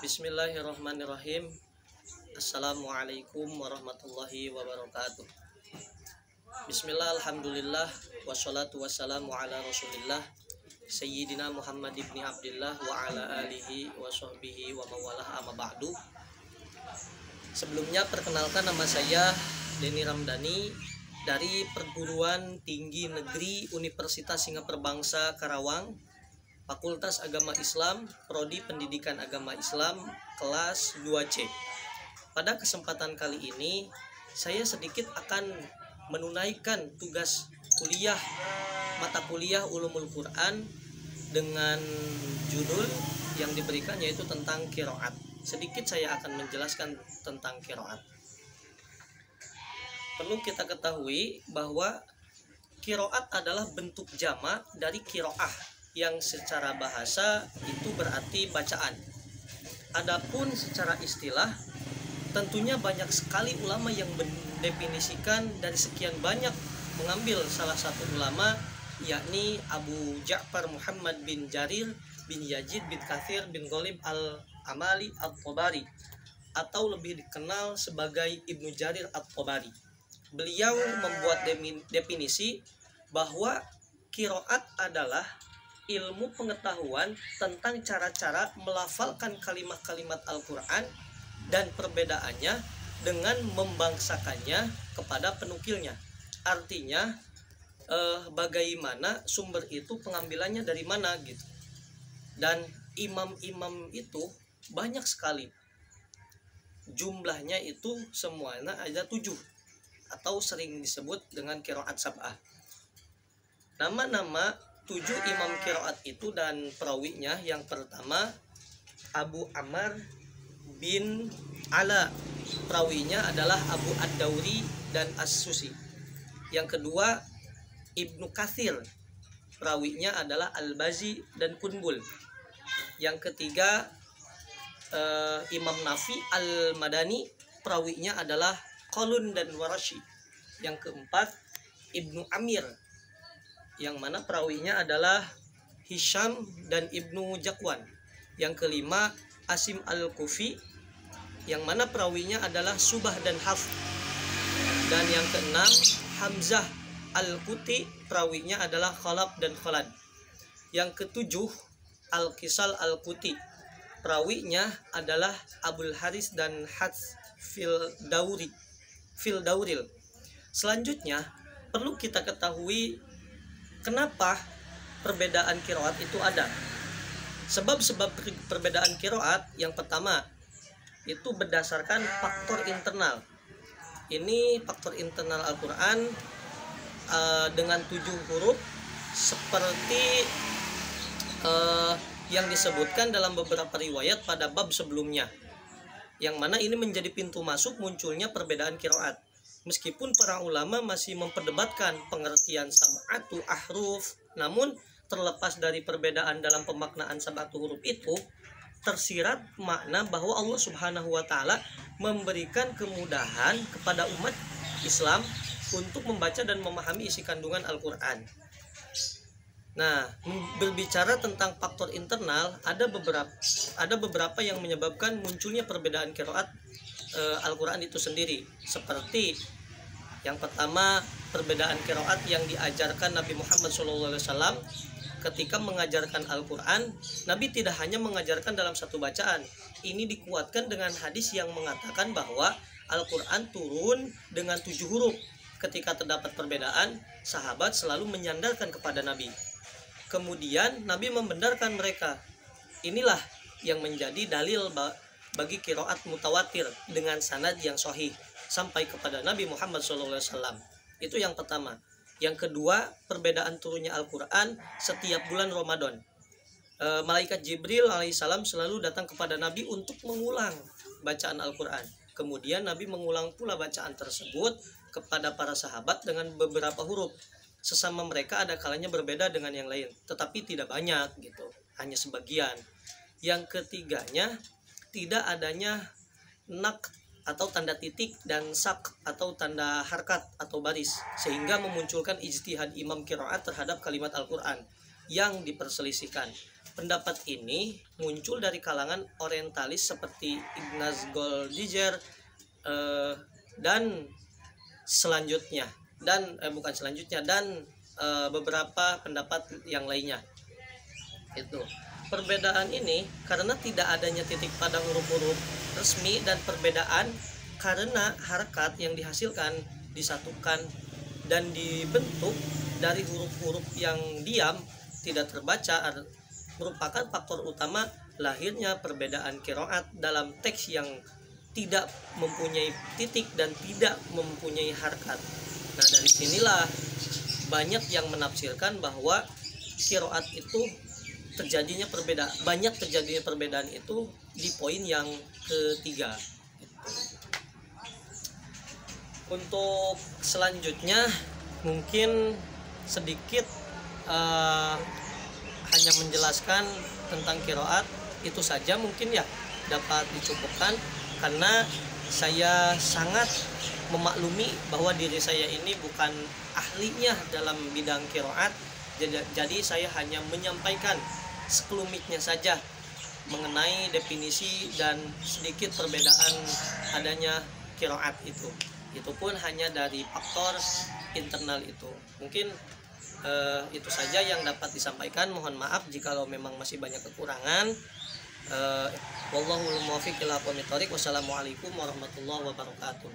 Bismillahirrahmanirrahim. Assalamualaikum warahmatullahi wabarakatuh. Bismillah, alhamdulillah, wassalatu wassalamu ala rasulillah Sayyidina Muhammad ibni Abdillah wa ala alihi wa sahbihi wa mawalah amma ba'du. Sebelumnya perkenalkan, nama saya Denny Ramdhani dari Perguruan Tinggi Negeri Universitas Singapura Bangsa Karawang, Fakultas Agama Islam, Prodi Pendidikan Agama Islam, kelas 2C. Pada kesempatan kali ini, saya sedikit akan menunaikan tugas kuliah, mata kuliah Ulumul Quran dengan judul yang diberikan yaitu tentang qiraat. Sedikit saya akan menjelaskan tentang qiraat. Perlu kita ketahui bahwa qiraat adalah bentuk jamak dari qiraah, yang secara bahasa itu berarti bacaan. Adapun secara istilah, tentunya banyak sekali ulama yang mendefinisikan dari sekian banyak, mengambil salah satu ulama yakni Abu Ja'far Muhammad bin Jarir bin Yazid bin Katsir bin Ghalib al-Amali at-Tabari, atau lebih dikenal sebagai Ibnu Jarir at-Tabari. Beliau membuat definisi bahwa qiraat adalah ilmu pengetahuan tentang cara-cara melafalkan kalimat-kalimat Al-Quran dan perbedaannya dengan membangsakannya kepada penukilnya. Artinya bagaimana sumber itu pengambilannya dari mana gitu. Dan imam-imam itu banyak sekali. Jumlahnya itu semuanya ada 7, atau sering disebut dengan qiraat sab'ah. Nama-nama 7 imam qiraat itu dan perawinya, yang pertama Abu Ammar bin Ala, perawinya adalah Abu Ad-Dauri dan As-Susi. Yang kedua Ibnu Katsir, perawinya adalah Al-Bazi dan Kunbul. Yang ketiga Imam Nafi Al-Madani, perawinya adalah Qalun dan Warashi. Yang keempat Ibnu Amir, yang mana perawinya adalah Hisham dan Ibnu Jakwan. Yang kelima Asim Al-Kufi, yang mana perawinya adalah Subah dan Hafs. Dan yang keenam Hamzah Al-Kuti, perawinya adalah Khalaf dan Khalad. Yang ketujuh Al-Kisal Al-Kuti, perawinya adalah Abul Haris dan Hats fil Dauril. Selanjutnya perlu kita ketahui kenapa perbedaan qiraat itu ada. Sebab-sebab perbedaan qiraat yang pertama itu berdasarkan faktor internal. Ini faktor internal Al-Quran dengan 7 huruf seperti yang disebutkan dalam beberapa riwayat pada bab sebelumnya, yang mana ini menjadi pintu masuk munculnya perbedaan qiraat. Meskipun para ulama masih memperdebatkan pengertian sab'atu ahruf, namun terlepas dari perbedaan dalam pemaknaan sab'atu huruf itu, tersirat makna bahwa Allah Subhanahu wa taala memberikan kemudahan kepada umat Islam untuk membaca dan memahami isi kandungan Al-Qur'an. Nah, berbicara tentang faktor internal, ada beberapa yang menyebabkan munculnya perbedaan qiraat Al-Quran itu sendiri. Seperti yang pertama, perbedaan qiraat yang diajarkan Nabi Muhammad SAW ketika mengajarkan Al-Quran. Nabi tidak hanya mengajarkan dalam satu bacaan. Ini dikuatkan dengan hadis yang mengatakan bahwa Al-Quran turun dengan 7 huruf. Ketika terdapat perbedaan, sahabat selalu menyandarkan kepada Nabi. Kemudian Nabi membenarkan mereka. Inilah yang menjadi dalil bagi qiraat mutawatir dengan sanad yang sahih sampai kepada Nabi Muhammad SAW. Itu yang pertama. Yang kedua, perbedaan turunnya Al-Quran setiap bulan Ramadan. Malaikat Jibril alaihissalam selalu datang kepada Nabi untuk mengulang bacaan Al-Quran. Kemudian Nabi mengulang pula bacaan tersebut kepada para sahabat dengan beberapa huruf. Sesama mereka ada kalanya berbeda dengan yang lain, tetapi tidak banyak gitu, hanya sebagian. Yang ketiganya, tidak adanya nak atau tanda titik dan sak atau tanda harkat atau baris, sehingga memunculkan ijtihad imam qiraat terhadap kalimat Al-Quran yang diperselisihkan. pendapat ini muncul dari kalangan orientalis seperti Ignaz Goldziher dan selanjutnya dan bukan selanjutnya dan beberapa pendapat yang lainnya. Itu perbedaan ini karena tidak adanya titik pada huruf-huruf resmi dan perbedaan karena harakat yang dihasilkan disatukan dan dibentuk dari huruf-huruf yang diam tidak terbaca merupakan faktor utama lahirnya perbedaan qiraat dalam teks yang tidak mempunyai titik dan tidak mempunyai harakat. Nah, dari sinilah banyak yang menafsirkan bahwa qiraat itu banyak terjadinya perbedaan itu di poin yang ketiga. Untuk selanjutnya mungkin sedikit hanya menjelaskan tentang qiraat itu saja mungkin ya dapat dicukupkan, karena saya sangat memaklumi bahwa diri saya ini bukan ahlinya dalam bidang qiraat, jadi saya hanya menyampaikan sekelumitnya saja mengenai definisi dan sedikit perbedaan adanya qiraat itu pun hanya dari faktor internal itu. Mungkin itu saja yang dapat disampaikan. Mohon maaf jikalau memang masih banyak kekurangan. Wallahul muwaffiq ila aqwamit thoriq. Wassalamualaikum warahmatullahi wabarakatuh.